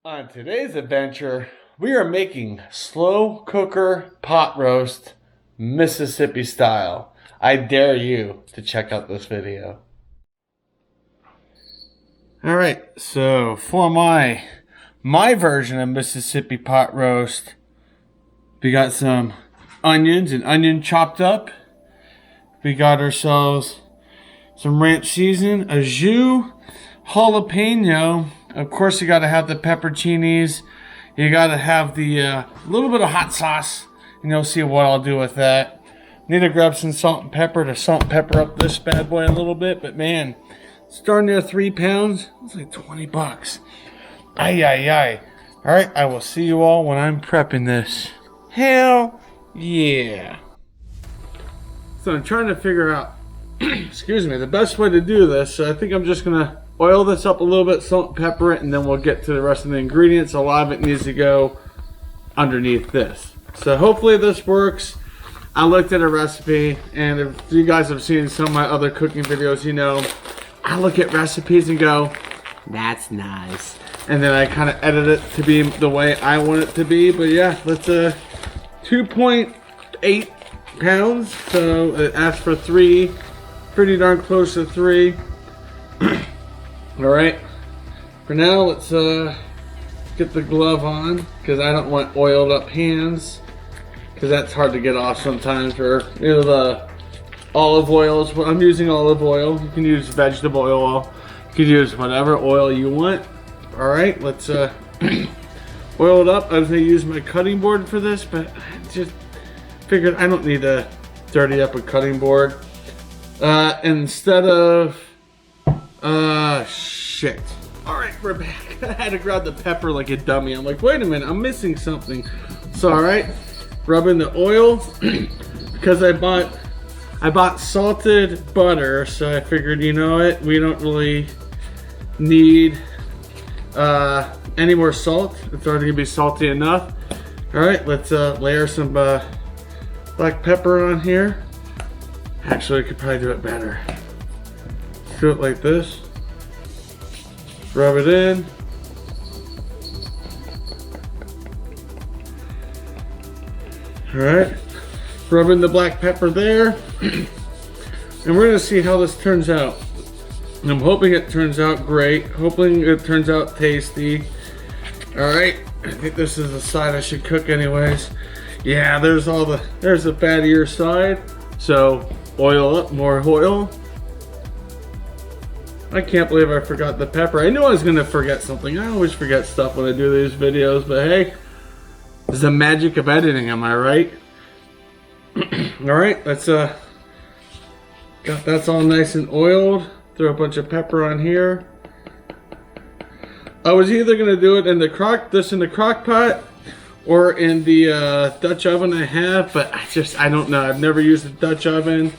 On today's adventure, we are making slow cooker pot roast Mississippi style. I dare you to check out this video. All right, so for my version of Mississippi pot roast, we got some onions and onion chopped up. We got ourselves some ranch season, a jus, jalapeno. Of course, you got to have the pepperoncinis. You got to have the little bit of hot sauce, and you'll see what I'll do with that. Need to grab some salt and pepper to salt and pepper up this bad boy a little bit. But man, starting there 3 pounds, it's like 20 bucks. Ay, ay, ay. All right, I will see you all when I'm prepping this. Hell yeah. So I'm trying to figure out, excuse me, the best way to do this. So I think I'm just going to oil this up a little bit, salt and pepper it, and then we'll get to the rest of the ingredients. A lot of it needs to go underneath this. So hopefully this works. I looked at a recipe, and if you guys have seen some of my other cooking videos, you know, I look at recipes and go, that's nice. And then I kind of edit it to be the way I want it to be. But yeah, let's 2.8 pounds. So it asks for 3, pretty darn close to 3. All right, for now, let's get the glove on, because I don't want oiled up hands, because that's hard to get off sometimes. Or, you know, the olive oils. Well, I'm using olive oil. You can use vegetable oil. You can use whatever oil you want. All right, let's oil it up. I was going to use my cutting board for this, but I just figured I don't need to dirty up a cutting board. Instead of shit. Alright, we're back. I had to grab the pepper like a dummy. I'm like, wait a minute, I'm missing something. So, alright, rubbing the oil because I bought salted butter, so I figured, you know what, we don't really need any more salt. It's already gonna be salty enough. Alright, let's layer some black pepper on here. Actually, I could probably do it better. Do it like this. Rub it in. Alright. Rub in the black pepper there. And we're going to see how this turns out. I'm hoping it turns out great. Hoping it turns out tasty. Alright. I think this is the side I should cook anyways. Yeah, there's the fattier side. So, oil up, more oil. I can't believe I forgot the pepper. I knew I was gonna forget something. I always forget stuff when I do these videos, but hey, it's the magic of editing, am I right? Alright, let's got that's all nice and oiled. Throw a bunch of pepper on here. I was either gonna do it in the crock pot or in the Dutch oven I have, but I don't know. I've never used a Dutch oven.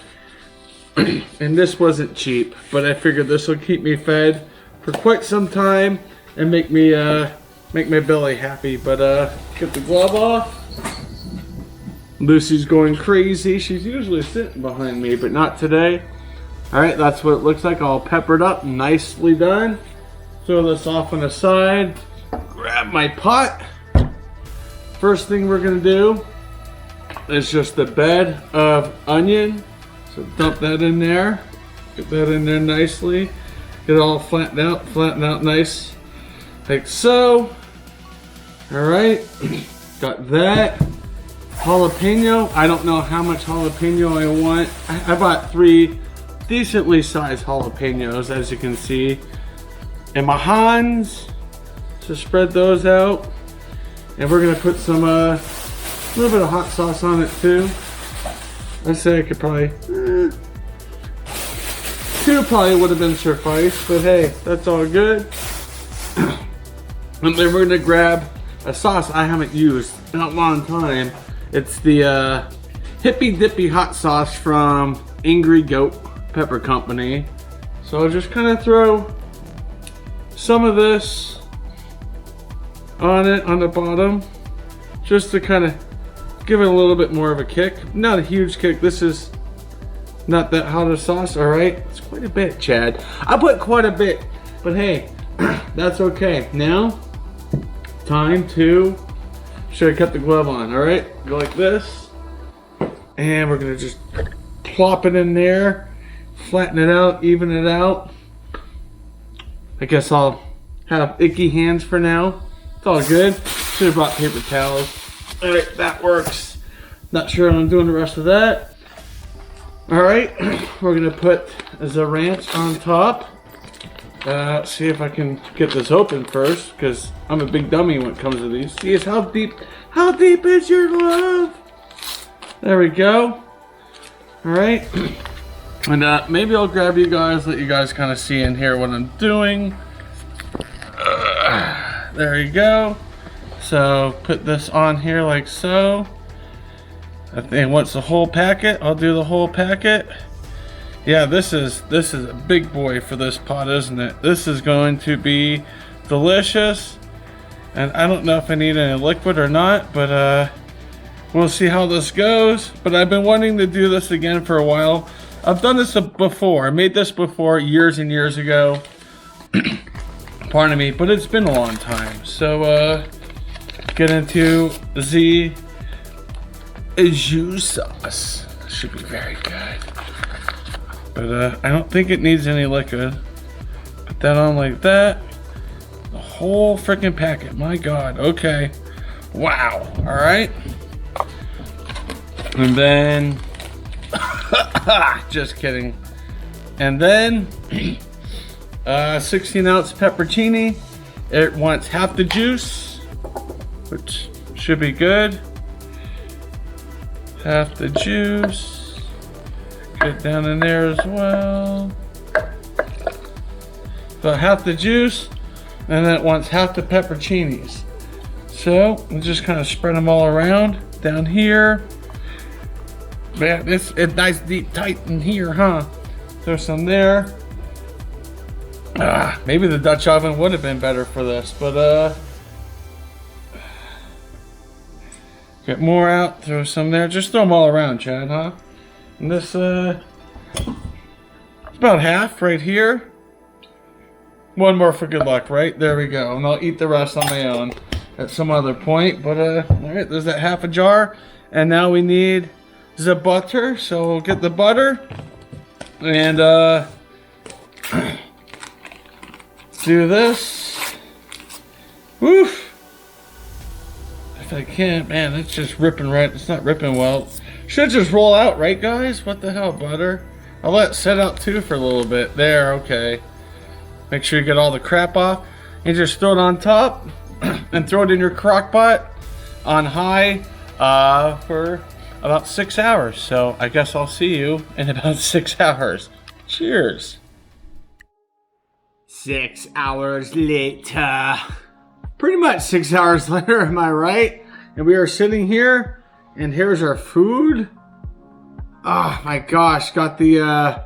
And this wasn't cheap, but I figured this will keep me fed for quite some time and make my belly happy. But get the glove off. Lucy's going crazy. She's usually sitting behind me, but not today. All right, that's what it looks like, all peppered up, nicely done. Throw this off on the side. Grab my pot. First thing we're gonna do is just a bed of onion. So dump that in there, get that in there nicely, get it all flattened out nice, like so. All right, got that. Jalapeno, I don't know how much jalapeno I want. I bought 3 decently sized jalapenos, as you can see. And my hands, so spread those out. And we're gonna put some, a little bit of hot sauce on it too. I say I could probably, 2 probably would have been suffice, but hey, that's all good. And then we're gonna grab a sauce I haven't used in a long time. It's the Hippy Dippy hot sauce from Angry Goat Pepper Company. So I'll just kind of throw some of this on it on the bottom, just to kind of give it a little bit more of a kick. Not a huge kick. This is not that hot a sauce. All right, it's quite a bit, Chad. I put quite a bit, but hey, that's okay. Now time to, should have kept the glove on, all right? Go like this. And we're gonna just plop it in there, flatten it out, even it out. I guess I'll have icky hands for now. It's all good. Should have brought paper towels. All right, that works. Not sure how I'm doing the rest of that. All right, we're gonna put the ranch on top. See if I can get this open first, because I'm a big dummy when it comes to these. See how deep is your glove? There we go. All right, and maybe I'll grab you guys, let you guys kind of see in here what I'm doing. There you go. So put this on here like so. I think once the whole packet, I'll do the whole packet. Yeah, this is a big boy for this pot, isn't it? This is going to be delicious. And I don't know if I need any liquid or not, but we'll see how this goes. But I've been wanting to do this again for a while. I've done this before. I made this before years and years ago. Pardon me, but it's been a long time. So get into the jus sauce. Should be very good. But I don't think it needs any liquid. Put that on like that. The whole freaking packet. My God. Okay. Wow. All right. And then, just kidding. And then, 16-ounce pepperoni. It wants half the juice, which should be good. Half the juice. Get down in there as well. So half the juice, and then it wants half the pepperoncinis. So we'll just kind of spread them all around down here. Man, it's nice deep tight in here, huh? Throw some there. Maybe the Dutch oven would have been better for this, but get more out, throw some there. Just throw them all around, Chad, huh? And this, it's about half right here. One more for good luck, right? There we go. And I'll eat the rest on my own at some other point. But, all right, there's that half a jar. And now we need the butter. So we'll get the butter. And, do this. Woof. If I can, man, it's just ripping right. It's not ripping well. Should just roll out, right, guys? What the hell, butter? I'll let it set out too for a little bit. There, okay. Make sure you get all the crap off. And just throw it on top and throw it in your crock pot on high for about 6 hours. So I guess I'll see you in about 6 hours. Cheers. 6 hours later. Pretty much 6 hours later, am I right? And we are sitting here, and here's our food. Oh my gosh, got the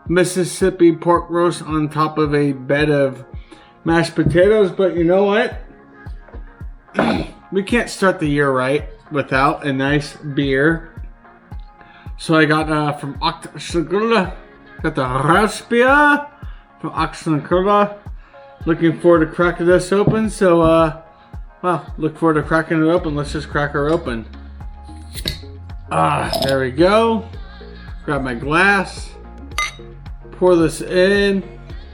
Mississippi pork roast on top of a bed of mashed potatoes, but you know what? We can't start the year right without a nice beer. So I got from Oxenkurla, got the Raspia from Oxenkurla. Looking forward to cracking this open. So, well, look forward to cracking it open. Let's just crack her open. There we go. Grab my glass. Pour this in.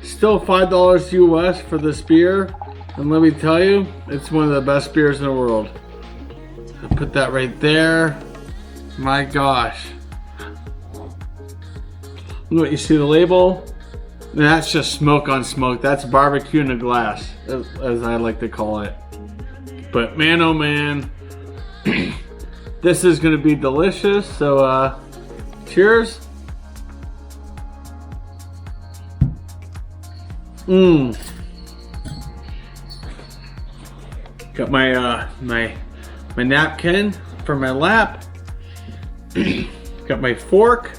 Still $5 US for this beer. And let me tell you, it's one of the best beers in the world. I'll put that right there. My gosh. Look, you see the label? That's just smoke on smoke. That's barbecue in a glass, as I like to call it. But man, oh man, this is gonna be delicious. So, cheers. Got my my napkin for my lap. Got my fork.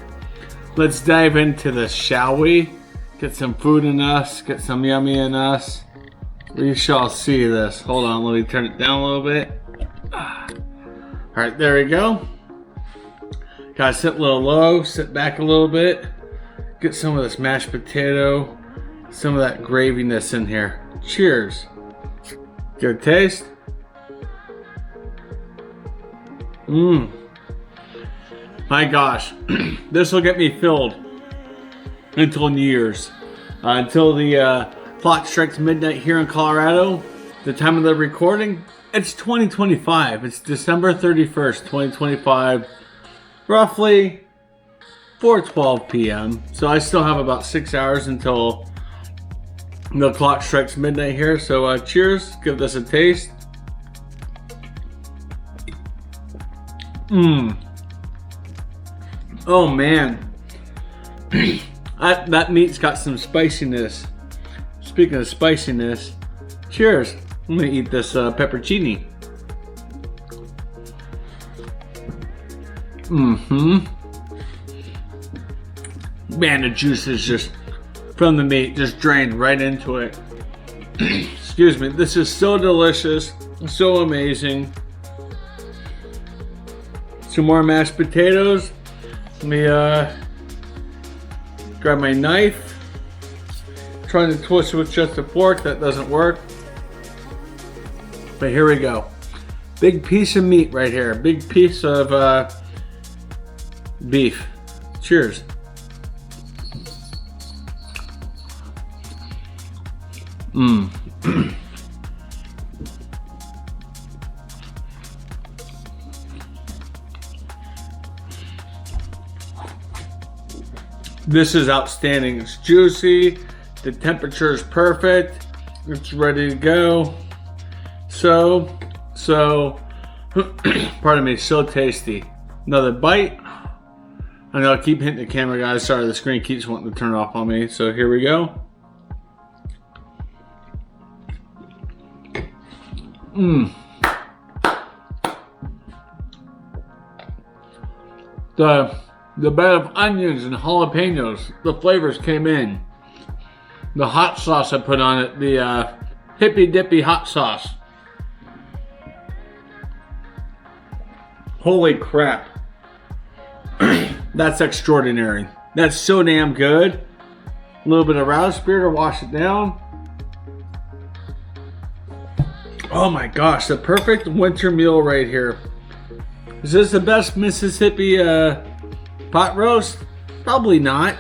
Let's dive into this, shall we? Get some food in us, get some yummy in us. We shall see this. Hold on, let me turn it down a little bit. All right, there we go. Gotta sit a little low, sit back a little bit. Get some of this mashed potato, some of that graviness in here. Cheers. Good taste. My gosh, this will get me filled until New Year's. Until the clock strikes midnight here in Colorado. The time of the recording, it's 2025. It's December 31st, 2025. Roughly 4:12 p.m. So I still have about 6 hours until the clock strikes midnight here. So cheers, give this a taste. Oh man, that meat's got some spiciness. Speaking of spiciness, cheers. I'm gonna eat this peppercini. Man, the juice is just from the meat, just drained right into it. Excuse me. This is so delicious, so amazing. Some more mashed potatoes. Let me grab my knife. Trying to twist it with just a fork, that doesn't work. But here we go. Big piece of meat right here. Big piece of beef. Cheers. This is outstanding. It's juicy. The temperature is perfect. It's ready to go. So, pardon me, so tasty. Another bite. I know I keep hitting the camera, guys. Sorry, the screen keeps wanting to turn off on me. So here we go. The bed of onions and jalapenos, the flavors came in. The hot sauce I put on it, the Hippy Dippy hot sauce. Holy crap. That's extraordinary. That's so damn good. A little bit of raspberry to wash it down. Oh my gosh, the perfect winter meal right here. Is this the best Mississippi pot roast? Probably not.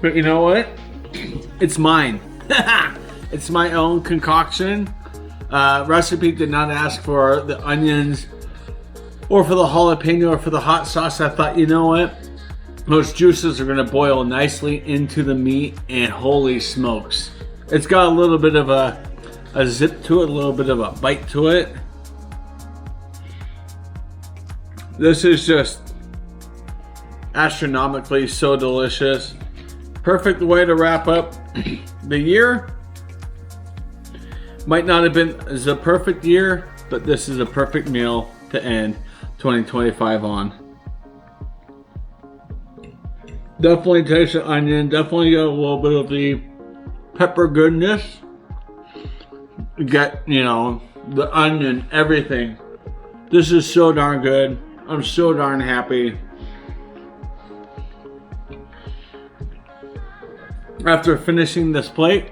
But you know what? It's mine. It's my own concoction. Recipe did not ask for the onions or for the jalapeno or for the hot sauce. I thought, you know what? Those juices are going to boil nicely into the meat, and holy smokes. It's got a little bit of a zip to it, a little bit of a bite to it. This is just astronomically so delicious. Perfect way to wrap up the year. Might not have been the perfect year, but this is a perfect meal to end 2025 on. Definitely taste the onion, definitely get a little bit of the pepper goodness. Get, you know, the onion, everything. This is so darn good. I'm so darn happy. After finishing this plate,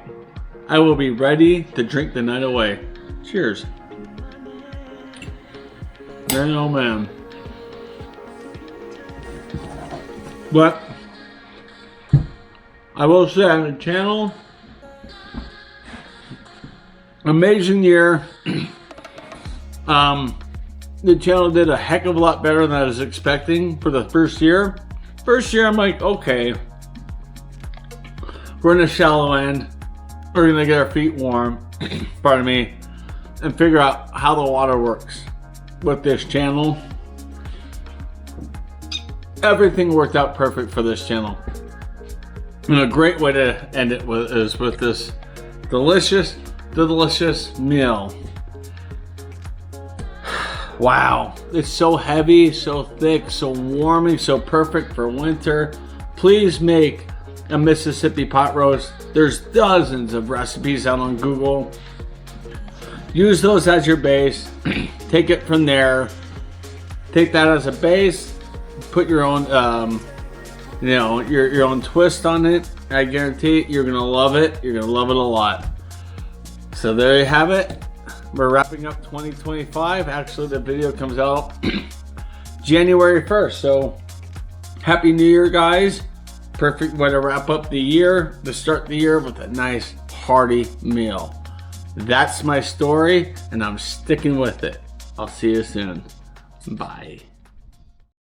I will be ready to drink the night away. Cheers. Man, oh man. But I will say on the channel, amazing year. The channel did a heck of a lot better than I was expecting for the first year. First year, I'm like, okay, we're in a shallow end. We're gonna get our feet warm, pardon me, and figure out how the water works with this channel. Everything worked out perfect for this channel. And a great way to end it is with this delicious meal. Wow, it's so heavy, so thick, so warming, so perfect for winter. Please make a Mississippi pot roast. There's dozens of recipes out on Google. Use those as your base. Take it from there. Take that as a base. Put your own, your own twist on it. I guarantee you're gonna love it. You're gonna love it a lot. So there you have it. We're wrapping up 2025. Actually, the video comes out January 1st. So Happy New Year, guys. Perfect way to wrap up the year, to start the year with a nice hearty meal. That's my story, and I'm sticking with it. I'll see you soon. Bye.